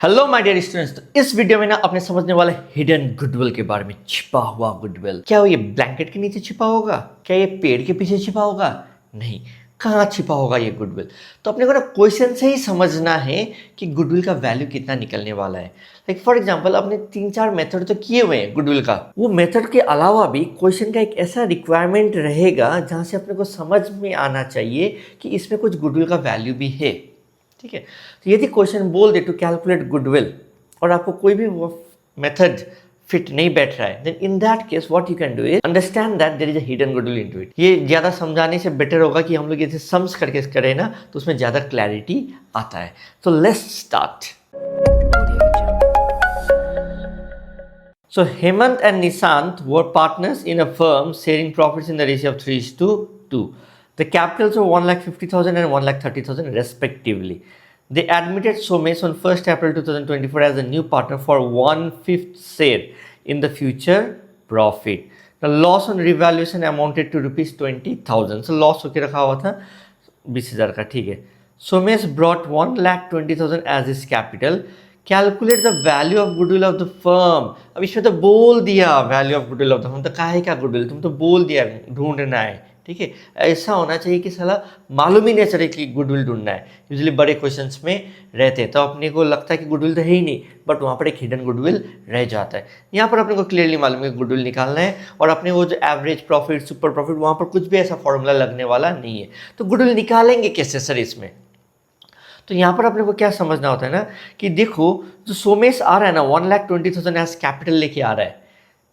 Hello my dear students. तो इस video में ना अपने समझने वाले हिडन गुडविल के बारे में। छिपा हुआ गुडविल, क्या वो ये ब्लैंकेट के नीचे छिपा होगा? क्या ये पेड़ के पीछे छिपा होगा? नहीं। कहाँ छिपा होगा ये गुडविल? तो अपने को ना क्वेश्चन से ही समझना है कि गुडविल का वैल्यू कितना निकलने वाला है। लाइक फॉर एग्जांपल अपने 3-4 मेथड तो किए हुए हैं गुडविल का। वो मेथड के अलावा भी क्वेश्चन का एक ऐसा रिक्वायरमेंट रहेगा जहाँ से अपने को समझ में आना चाहिए कि इसमें कुछ गुडविल का वैल्यू भी है। ठीक है, तो यदि क्वेश्चन बोल दे टू कैलकुलेट गुडविल और आपको कोई भी मेथड फिट नहीं बैठ रहा है, then in that case what you can do is understand that there is a hidden goodwill into it. ये ज़्यादा समझाने से बेटर होगा कि हम लोग इसे सम्स करके करें ना, तो उसमें ज़्यादा क्लैरिटी आता है। तो let's start. So Hemant and Nishant were partners in a firm sharing profits in the ratio of 3:2. The capitals were 1,50,000 and 1,30,000 respectively. They admitted Somesh on 1st April 2024 as a new partner for 1/5 share in the future profit. The loss on revaluation amounted to rupees 20,000. So loss होके रखा हुआ था 20,000 का। ठीक है, Somesh brought 1,20,000 as his capital. Calculate the value of goodwill of the firm. अब इसमें तो बोल दिया value of goodwill of the firm, तो काहे का गुडविल, तुम तो बोल दिया ढूंढना है। ठीक है, ऐसा होना चाहिए कि साला मालूम ही नहीं चले कि गुडविल ढूंढना है। यूजुअली बड़े क्वेश्चंस में रहते हैं तो अपने को लगता है कि गुडविल तो है ही नहीं, बट वहाँ पर एक हिडन गुडविल रह जाता है। यहाँ पर अपने को क्लियरली मालूम है गुडविल निकालना है, और अपने वो जो एवरेज प्रॉफिट सुपर प्रॉफिट वहाँ पर कुछ भी ऐसा फॉर्मूला लगने वाला नहीं है। तो गुडविल निकालेंगे कैसे सर इसमें? तो यहाँ पर अपने को क्या समझना होता है ना कि देखो जो सोमेश आ रहा है ना 1,20,000 एज कैपिटल लेके आ रहा है,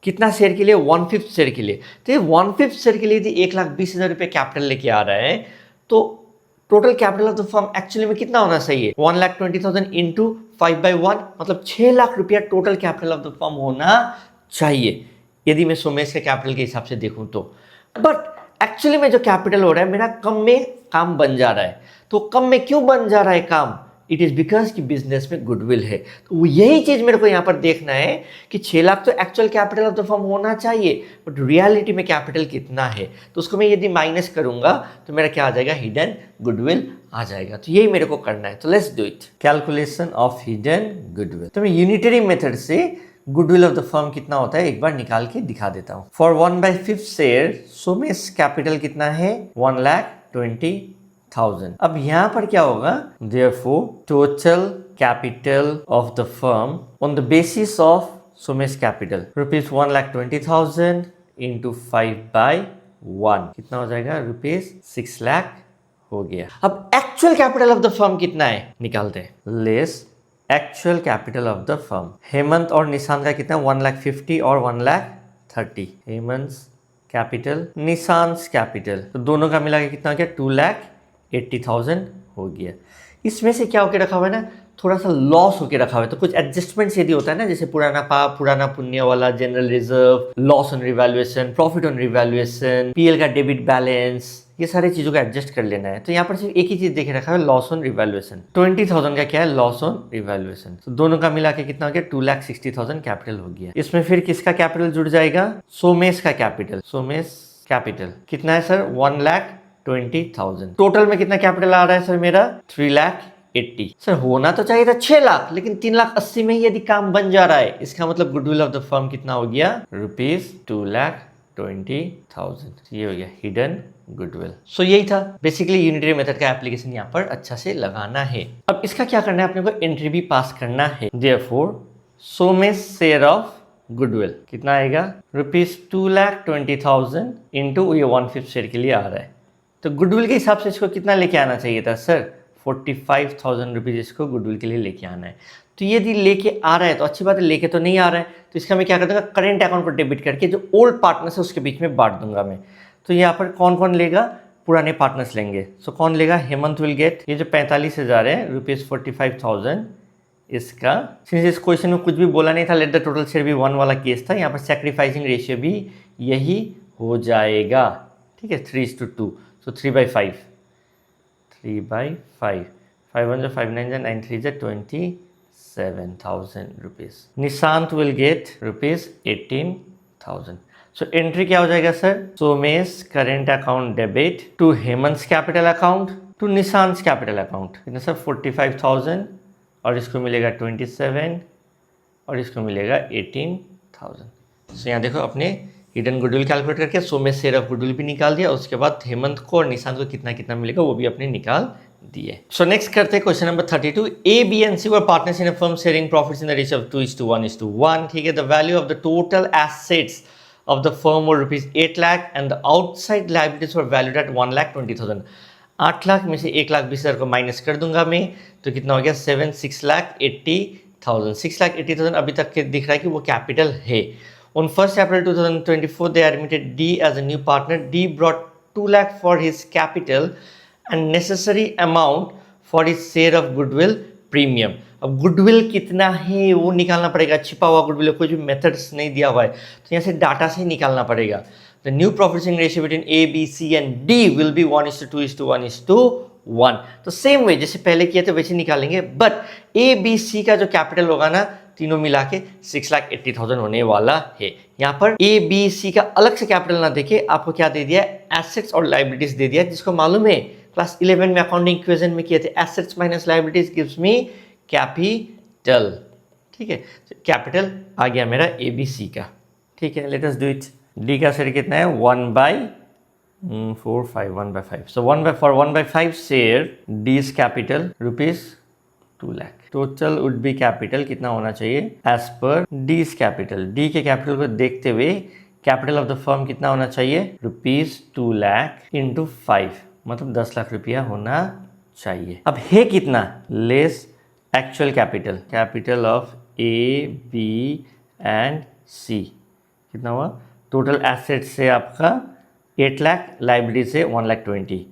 कितना शेयर के लिए? 1/5 शेयर के लिए। तो ये 1/5 शेयर के लिए यदि 1,20,000 रुपये कैपिटल लेके आ रहा है तो total capital of the firm actually में कितना होना चाहिए? 1,20,000 इंटू 5/1, मतलब 6 लाख रुपया total capital of the firm होना चाहिए यदि मैं सोमेश के कैपिटल के हिसाब से देखूँ तो। बट एक्चुअली में जो कैपिटल हो रहा है मेरा कम में काम बन जा रहा है। तो कम में क्यों बन जा रहा है काम? इट इज़ बिकॉज कि बिजनेस में गुडविल है। तो यही चीज़ मेरे को यहाँ पर देखना है कि 6 लाख तो actual capital of the firm होना चाहिए, बट रियलिटी में कैपिटल कितना है, तो उसको मैं यदि माइनस करूँगा तो मेरा क्या आ जाएगा? हिडन गुडविल आ जाएगा। तो यही मेरे को करना है। तो let's do it. Calculation of hidden goodwill. तो मैं यूनिटरी मेथड से गुडविल ऑफ द फर्म कितना होता है एक बार निकाल के दिखा देता हूँ। फॉर 1/5 शेयर सोमेश कैपिटल कितना है? 1,20,000। अब यहाँ पर क्या होगा? Therefore, total capital of the firm on the basis of Somesh capital rupees 1,20,000 into 5/1 कितना हो जाएगा? रुपीज 6 लाख हो गया। अब actual capital of the firm कितना है निकालते हैं। Less actual capital of the firm, Hemant और निशांत का कितना? 1,50,000 और 1,30,000। हेमंत कैपिटल, निशांत कैपिटल, तो दोनों का मिला के कितना हो गया? 2,80,000 हो गया। इसमें से क्या होके रखा हुआ है ना, थोड़ा सा लॉस होके रखा हुआ है। तो कुछ एडजस्टमेंट्स यदि होता है ना, जैसे पुराना पाप, पुराना पुण्य वाला, general reserve, loss on revaluation, profit on revaluation, PL का डेबिट बैलेंस, ये सारी चीज़ों को एडजस्ट कर लेना है। तो यहाँ पर सिर्फ एक ही चीज़ देखे रखा है, लॉस ऑन रिवैल्यूएशन। 20,000 का क्या है? Loss on revaluation. तो दोनों का मिला के कितना हो गया? 2,60,000 कैपिटल हो गया। इसमें फिर किसका कैपिटल जुड़ जाएगा? सोमेश का कैपिटल। सोमेश कैपिटल कितना है सर? 1,20,000। टोटल में कितना कैपिटल आ रहा है सर मेरा? 3,80,000। सर होना तो चाहिए था 6 लाख, लेकिन 3,80,000 में ही यदि काम बन जा रहा है, इसका मतलब गुडविल ऑफ द फर्म कितना हो गया? रुपीज 2,20,000। ये हो गया हिडन गुडविल। सो यही था बेसिकली यूनिटरी मेथड का एप्लीकेशन यहाँ पर अच्छा से लगाना है। अब इसका क्या करना है, अपने को एंट्री भी पास करना है। Therefore Somesh share of goodwill कितना आएगा? रुपीज 2,20,000 इंटू ये 1/5 शेयर के लिए आ रहा है। तो गुडविल के हिसाब से इसको कितना लेके आना चाहिए था सर? 45,000 रुपीज़ इसको गुडविल के लिए लेके आना है। तो यदि लेके आ रहा है तो अच्छी बात है, लेके तो नहीं आ रहा है तो इसका मैं क्या कर दूंगा? करेंट अकाउंट पर डेबिट करके जो ओल्ड पार्टनर्स है उसके बीच में बांट दूंगा मैं। तो यहाँ पर कौन कौन लेगा? पुराने पार्टनर्स लेंगे। सो कौन लेगा? हेमंत विल गेट ये जो 45,000 है रुपीज़ 45,000 इसका। सिंस इस क्वेश्चन में कुछ भी बोला नहीं था, लेट द टोटल शेयर भी 1 वाला केस था, यहाँ पर सेक्रीफाइसिंग रेशियो भी यही हो जाएगा। ठीक है, 3:2। So 3/5, 3/5, 5 1 5 9 9 3 27,000 rupees. Nishant will get rupees 18,000। So entry क्या हो जाएगा sir? Somesh current account debit to Hemant capital account to Nishant capital account. कितना सर? 45,000 और इसको मिलेगा 27 और इसको मिलेगा 18,000। सो यहाँ देखो अपने हिडन गुडविल कैलकुलेट करके सो में शेयर ऑफ गुडविल भी निकाल दिया, उसके बाद हेमंत को और निशांत को कितना कितना मिलेगा वो भी अपने निकाल दिए। सो नेक्स्ट करते हैं question number 32। A B and C were partners in a firm sharing profits in the ratio of 2:1:1। ठीक है, the value of the total assets of the firm were rupees 8 lakh and the outside liabilities were valued at 1,20,000। 8 lakh में से 1,20,000 को minus कर दूंगा मैं तो कितना हो गया 6,80,000। 6,80,000 अभी तक के दिख रहा है कि वो कैपिटल है। On 1st April 2024 they admitted D as a new partner। D brought 2 lakh for his capital and necessary amount for his share of goodwill premium। अब गुडविल कितना है वो निकालना पड़ेगा, छिपा हुआ गुडविल, कोई भी मेथड्स नहीं दिया हुआ है तो यहाँ से डाटा से ही निकालना पड़ेगा। The new profit sharing ratio between A B C and D will be 1:2:1:1। तो सेम वे जैसे पहले किए थे वैसे निकालेंगे, बट ए बी सी का जो कैपिटल होगा ना तीनों मिला के 6,80,000 होने वाला है। यहाँ पर ए बी सी का अलग से कैपिटल ना देके आपको क्या दे दिया, एसेट्स और लाइबिलिटीज दे दिया, जिसको मालूम है क्लास 11 में अकाउंटिंग इक्वेशन में किए थे, assets minus liabilities gives me capital. ठीक है, कैपिटल आ गया मेरा ए बी सी का। ठीक है, let us do it. D का शेयर कितना है 1/4/5 so 1/5 share D is capital rupees 2 lakh. Total would be capital कितना होना चाहिए as per D is capital. D के कैपिटल को देखते हुए कैपिटल ऑफ द फर्म कितना होना चाहिए रुपीज 2 लाख इंटू 5 मतलब 10 लाख रुपया होना चाहिए। अब है कितना less actual capital of A B and C कितना हुआ, टोटल एसेट से आपका 8 लाख, लाइबिलिटी से 1,20,000।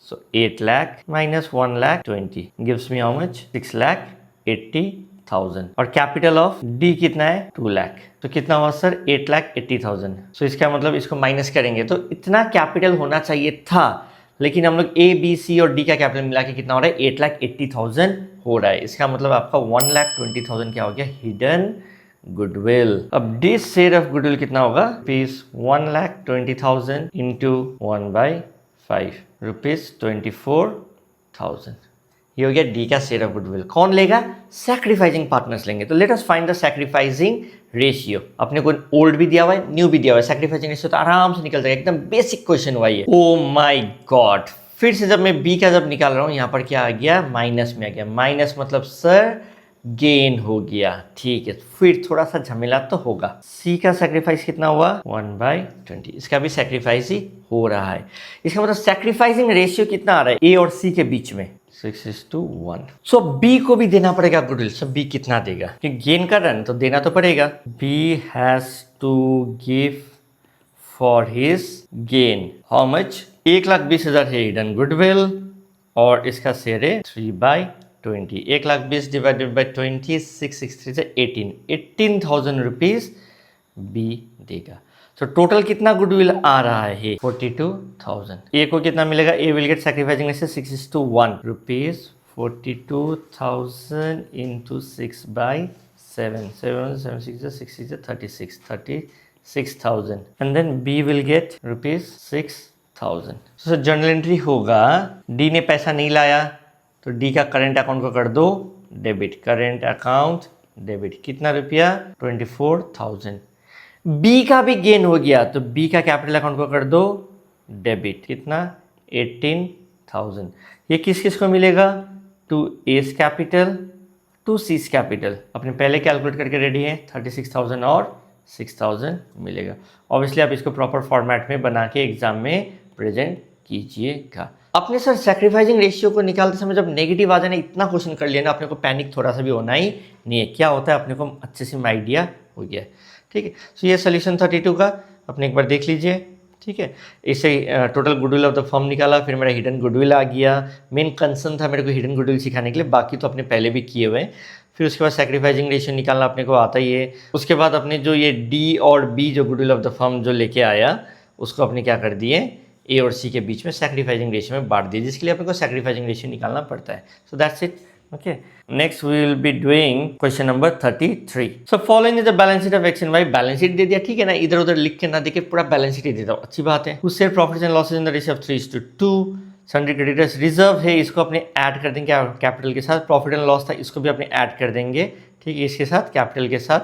सो 8 lakh minus 1,20,000 gives me how much 6,80,000। और कैपिटल ऑफ डी कितना है 2 लाख, तो कितना हुआ सर 8,80,000। सो इसका मतलब इसको माइनस करेंगे तो इतना कैपिटल होना चाहिए था, लेकिन हम लोग ए बी सी और डी का कैपिटल मिला के कितना हो रहा है 8,80,000 हो रहा है। इसका मतलब आपका 1,20,000 क्या हो गया हिडन गुडविल। अब दिस शेयर ऑफ गुडविल कितना होगा रुपीज 1,20,000 इंटू 1/5 रुपीज 24,000। ये हो गया डी का शेयर ऑफ गुडविल। कौन लेगा, सैक्रिफाइसिंग पार्टनर्स लेंगे। तो let us find the sacrificing ratio. अपने को ओल्ड भी दिया हुआ है न्यू भी दिया हुआ है, सैक्रिफाइसिंग रेशियो तो आराम से निकल जाएगा, एकदम बेसिक क्वेश्चन हुआ है। ओ माय गॉड, फिर से जब मैं बी का जब निकाल रहा हूँ यहाँ पर क्या आ गया माइनस में आ गया। माइनस मतलब सर गेन हो गया। ठीक है, फिर थोड़ा सा झमेला तो होगा। सी का सैक्रिफाइस कितना हुआ 1/20, इसका भी सैक्रिफाइस ही हो रहा है। इसका मतलब सैक्रिफाइसिंग रेशियो कितना आ रहा है ए और सी के बीच में 6:1। सो बी को भी देना पड़ेगा गुडविल। सो बी कितना देगा, क्योंकि गेन कर रहा है तो देना तो पड़ेगा। B has to give for his gain how much 1,20,000 है हिडन गुडविल और इसका शेयर है 3/20। 1,20,000 डिवाइडेड बाई 20 663 से 18,000 रुपीज बी देगा। तो टोटल कितना गुडविल आ रहा है 42,000। ए को कितना मिलेगा, ए विल गेट सैक्रिफाइसिंग से 6:1 rupees 42,000 into 6/7 7 6 36,000 and then B will get rupees 6,000। तो जर्नल एंट्री होगा डी ने पैसा नहीं लाया तो डी का करंट अकाउंट को कर दो डेबिट, करंट अकाउंट डेबिट कितना रुपया 24,000। बी का भी गेन हो गया तो बी का कैपिटल अकाउंट को कर दो डेबिट कितना 18,000। ये किस किस को मिलेगा to S capital to C's capital. अपने पहले कैलकुलेट करके रेडी है 36,000 और 6,000 मिलेगा। ऑब्वियसली आप इसको प्रॉपर फॉर्मेट में बना के एग्जाम में प्रेजेंट कीजिएगा। अपने सर सैक्रिफाइसिंग रेशियो को निकालते समय जब नेगेटिव आ जाए इतना क्वेश्चन कर लिया ना, अपने को पैनिक थोड़ा सा भी होना ही नहीं है। क्या होता है अपने को अच्छे से आइडिया हो गया। ठीक है, सो ये सोल्यूशन 32 का अपने एक बार देख लीजिए। ठीक है, इससे total goodwill of the firm निकाला, फिर मेरा हिडन गुडविल आ गया। मेन कंसर्न था मेरे को हिडन गुडविल सिखाने के लिए, बाकी तो अपने पहले भी किए हुए हैं। फिर उसके बाद सैक्रिफाइसिंग रेशियो निकालना अपने को आता ही है। उसके बाद अपने जो ये डी और बी जो गुडविल ऑफ द फर्म जो लेके आया उसको अपने क्या कर दिए ए और सी के बीच में सैक्रिफाइसिंग रेशियो में बांट दिए, जिसके लिए अपने को सैक्रिफाइसिंग रेशियो निकालना पड़ता है। So that's it. Okay, next we will be doing question number 33. So following is the balance sheet of X and Y. Balance sheet दे दिया, ठीक है ना, इधर उधर लिख के ना देके पूरा balance sheet ही दे दो, अच्छी बात है। Who share profits and losses in the ratio of 3:2? Sundry creditors reserve है, इसको अपने ऐड कर देंगे कैपिटल के साथ। प्रॉफिट एंड लॉस था, इसको भी अपने ऐड कर देंगे, ठीक है, इसके साथ कैपिटल के साथ।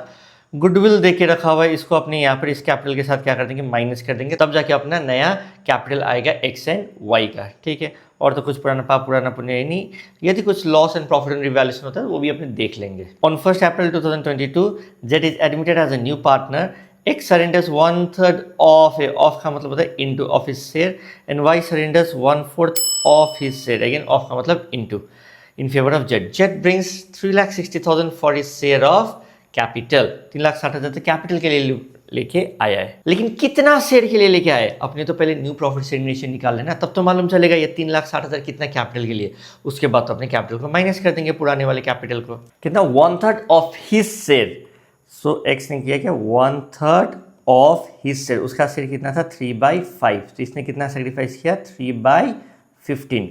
गुडविल दे के रखा हुआ है, इसको अपने यहाँ पर इस कैपिटल के साथ क्या कर देंगे, माइनस कर देंगे, तब जाके अपना नया कैपिटल आएगा एक्स एंड वाई का, ठीक है। और तो कुछ पुराना पाप पुराना पुण्य नहीं। यदि कुछ loss and profit and revaluation होता है वो भी अपने देख लेंगे। On 1 April 2022 Z is admitted as a new partner. X surrenders 1/3 of का मतलब होता है into of his share and Y surrenders 1/4 of his share, again of का मतलब into, in favor of Z. Z brings 3,60,000 for his share of capital. 3,60,000 तो capital के लिए लेके आया है, लेकिन कितना शेयर के लिए लेके आया है अपने तो पहले न्यू प्रॉफिट शेयरिंग रेशियो निकाल लेना, तब तो मालूम चलेगा ये 3,60,000 कितना कैपिटल के लिए। उसके बाद तो अपने कैपिटल को माइनस कर देंगे, पुराने वाले कैपिटल को। कितना 1/3 of his share. So x ने किया क्या 1/3 ऑफ हिज शेयर, उसका शेयर कितना था 3/5, तो इसने कितना सेक्रीफाइस किया 3/15।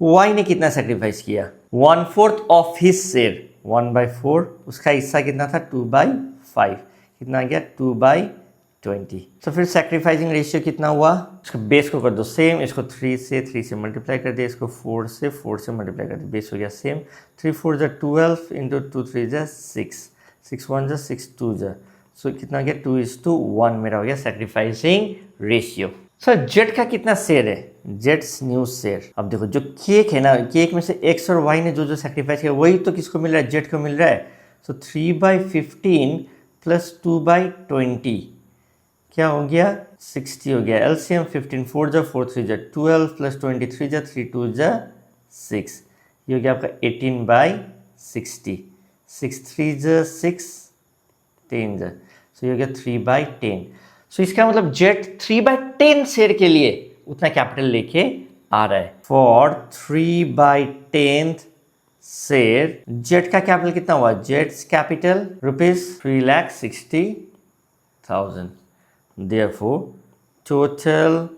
वाई ने कितना सेक्रीफाइस किया 1/4 ऑफ हिज शेयर 1/4, उसका हिस्सा कितना था 2/5, कितना आ गया 2/20। तो फिर सेक्रीफाइसिंग रेशियो कितना हुआ, इसको बेस को कर दो सेम, इसको 3 से मल्टीप्लाई कर दिया, इसको 4 से मल्टीप्लाई कर दिया, बेस हो गया सेम। 3 4 जा 12 इंटू 2 3 जा 6, 6 1 जा 6 2 जा, सो कितना गया 2:1 मेरा हो गया सेक्रीफाइसिंग रेशियो। सर जेट का कितना शेयर है, जेट्स न्यू शेयर। अब देखो जो केक है ना, केक में से एक्स और वाई ने जो जो सेक्रीफाइस किया वही तो किसको मिल रहा है, जेट को मिल रहा है। सो 3/15 प्लस 2/20 क्या हो गया 60 हो गया। एलसीएम 15 4 जा 4 3 जा 12 प्लस 23 जा 3 2 जा 6, ये हो गया आपका 18/60, 6 3 जा 6 10 जा, सो ये हो गया 3/10। सो इसका मतलब जेट 3/10 शेयर के लिए उतना कैपिटल लेके आ रहा है। फॉर 3/10 शेयर जेट का कैपिटल कितना हुआ, jets capital ₹3,60,000। Therefore, total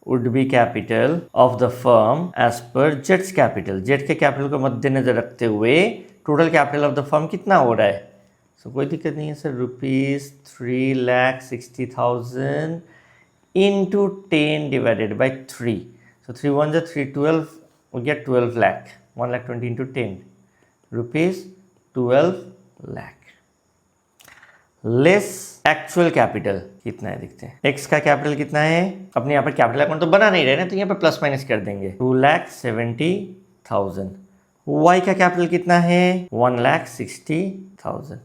would be capital of the firm as per Jet's capital. Jet के कैपिटल को मद्देनजर रखते हुए total capital of the firm कितना हो रहा है। सो कोई दिक्कत नहीं है सर, ₹3,60,000 इंटू 10 डिवाइडेड बाई 3। सो 3 1 जा 3 12 हो गया 12 lakh, 1,20,000 into 10 ₹12 lakh. Less actual capital कितना है देखते हैं। एक्स का कैपिटल कितना है, अपने यहाँ पर कैपिटल अकाउंट तो बना नहीं रहे ना, तो यहाँ पर प्लस माइनस कर देंगे 2,70,000। वाई का कैपिटल कितना है 1,60,000।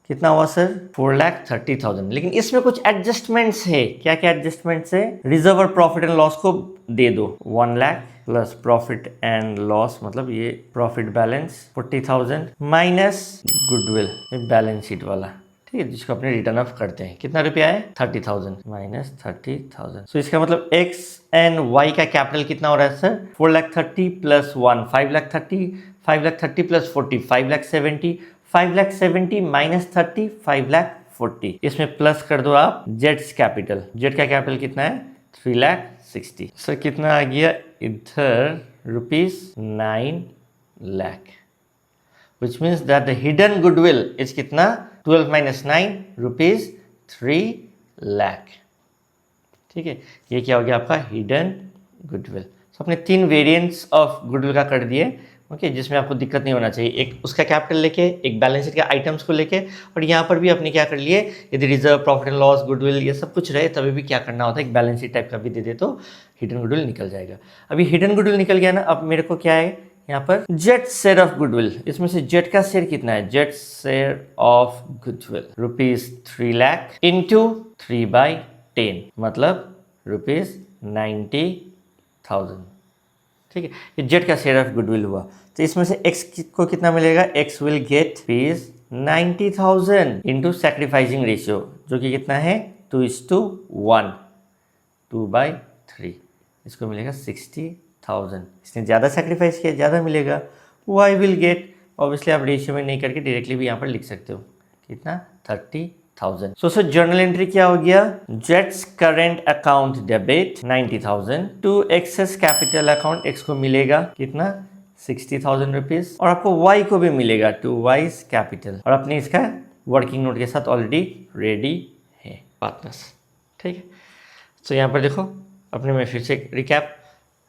कितना हुआ सर 4,30,000। लेकिन इसमें कुछ एडजस्टमेंट्स है। क्या क्या एडजस्टमेंट्स है, रिजर्व और प्रॉफिट एंड लॉस को दे दो 1 lakh plus profit and loss मतलब ये profit balance 40,000 minus goodwill balance sheet वाला, ठीक है, जिसको अपने रिटर्न ऑफ करते हैं। कितना रुपया है 30,000 माइनस 30,000। सो इसका मतलब एक्स एंड वाई का कैपिटल कितना हो रहा है सर 4,30,000 प्लस 1 5,30,000, 5,30,000 प्लस 40 5,70,000, 5,70,000 माइनस 30 5,40,000। इसमें प्लस कर दो आप जेट्स कैपिटल, जेट का कैपिटल कितना है 3,60,000। सर कितना आ गया इधर ₹9 lakh, which means that the hidden goodwill is कितना 12 minus 9 ₹3 लाख। ठीक है, ये क्या हो गया आपका हिडन गुडविल। तो अपने 3 वेरिएंट्स ऑफ गुडविल का कर दिए, ओके, जिसमें आपको दिक्कत नहीं होना चाहिए। एक उसका कैपिटल लेके, एक बैलेंस शीट के आइटम्स को लेके, और यहाँ पर भी अपने क्या कर लिए, यदि reserve profit and loss goodwill ये सब कुछ रहे तभी भी क्या करना होता है, एक बैलेंस शीट टाइप का भी दे दे तो हिडन गुडविल निकल जाएगा। अभी हिडन गुडविल निकल गया ना, अब मेरे को क्या है यहाँ पर जेट शेयर ऑफ गुडविल। इसमें से जेट का शेयर कितना है, jet share of goodwill ₹3 lakh into 3/10 मतलब ₹90,000। ठीक है, ये जेट का शेयर ऑफ गुडविल हुआ। तो इसमें से एक्स को कितना मिलेगा, x will get ₹90,000 into sacrificing ratio जो कि कितना है 2:1 2/3, इसको मिलेगा 60,000। इसने ज़्यादा सेक्रीफाइस किया, ज़्यादा मिलेगा। वाई विल गेट, ऑब्वियसली आप रेशियो में नहीं करके डायरेक्टली भी यहाँ पर लिख सकते हो, कितना 30,000। सो सर जर्नल एंट्री क्या हो गया, जेट्स current account debit 90,000 to X's capital account, X को मिलेगा कितना 60,000 रुपीज, और आपको वाई को भी मिलेगा टू वाइज कैपिटल, और अपने इसका वर्किंग नोट के साथ ऑलरेडी रेडी है पार्टनर्स। ठीक है, तो यहाँ पर देखो अपने में फिर से रिकैप,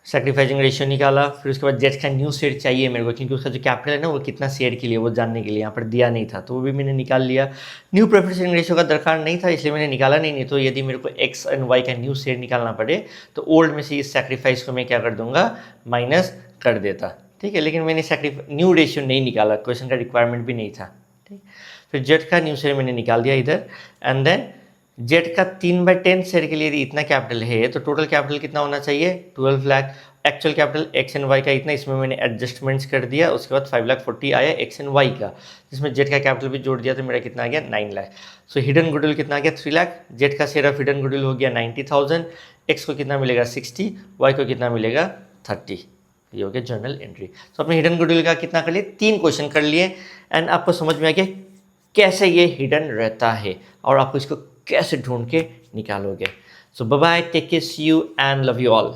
सेक्रीफाइसिंग रेशियो निकाला, फिर उसके बाद जेट का न्यू शेयर चाहिए मेरे को, क्योंकि उसका जो कैपिटल है ना वो कितना शेयर के लिए वो जानने के लिए यहाँ पर दिया नहीं था, तो वो भी मैंने निकाल लिया। न्यू प्रेफरेंस शेयरिंग रेशियो का दरकार नहीं था इसलिए मैंने निकाला नहीं तो यदि मेरे को एक्स एंड वाई का न्यू शेयर निकालना पड़े तो ओल्ड में से इस सेक्रीफाइस को मैं क्या कर दूंगा, माइनस कर देता, ठीक है। लेकिन मैंने न्यू रेशियो नहीं निकाला, क्वेश्चन का रिक्वायरमेंट भी नहीं था, ठीक। फिर जेट का न्यू शेयर मैंने निकाल दिया इधर, एंड देन जेट का 3/10 शेयर के लिए यदि इतना कैपिटल है तो टोटल कैपिटल कितना होना चाहिए, 12 lakh. Actual capital X and Y का इतना, इसमें मैंने एडजस्टमेंट्स कर दिया, उसके बाद 5,40,000 आया एक्स एंड वाई का, जिसमें जेट का कैपिटल भी जोड़ दिया तो मेरा कितना आ गया 9 लाख। सो हिडन गुडविल कितना आ गया 3 लाख, जेट का शेयर ऑफ हिडन गुडविल हो गया 90,000, एक्स को कितना मिलेगा 60, वाई को कितना मिलेगा 30। ये हो गया जर्नल एंट्री। तो अपने हिडन गुडविल का कितना कर लिए, 3 क्वेश्चन कर लिए, एंड आपको समझ में आ गया कैसे ये हिडन रहता है और आपको इसको कैसे ढूंढ के निकालोगे। So bye bye, take care, see you and love you all.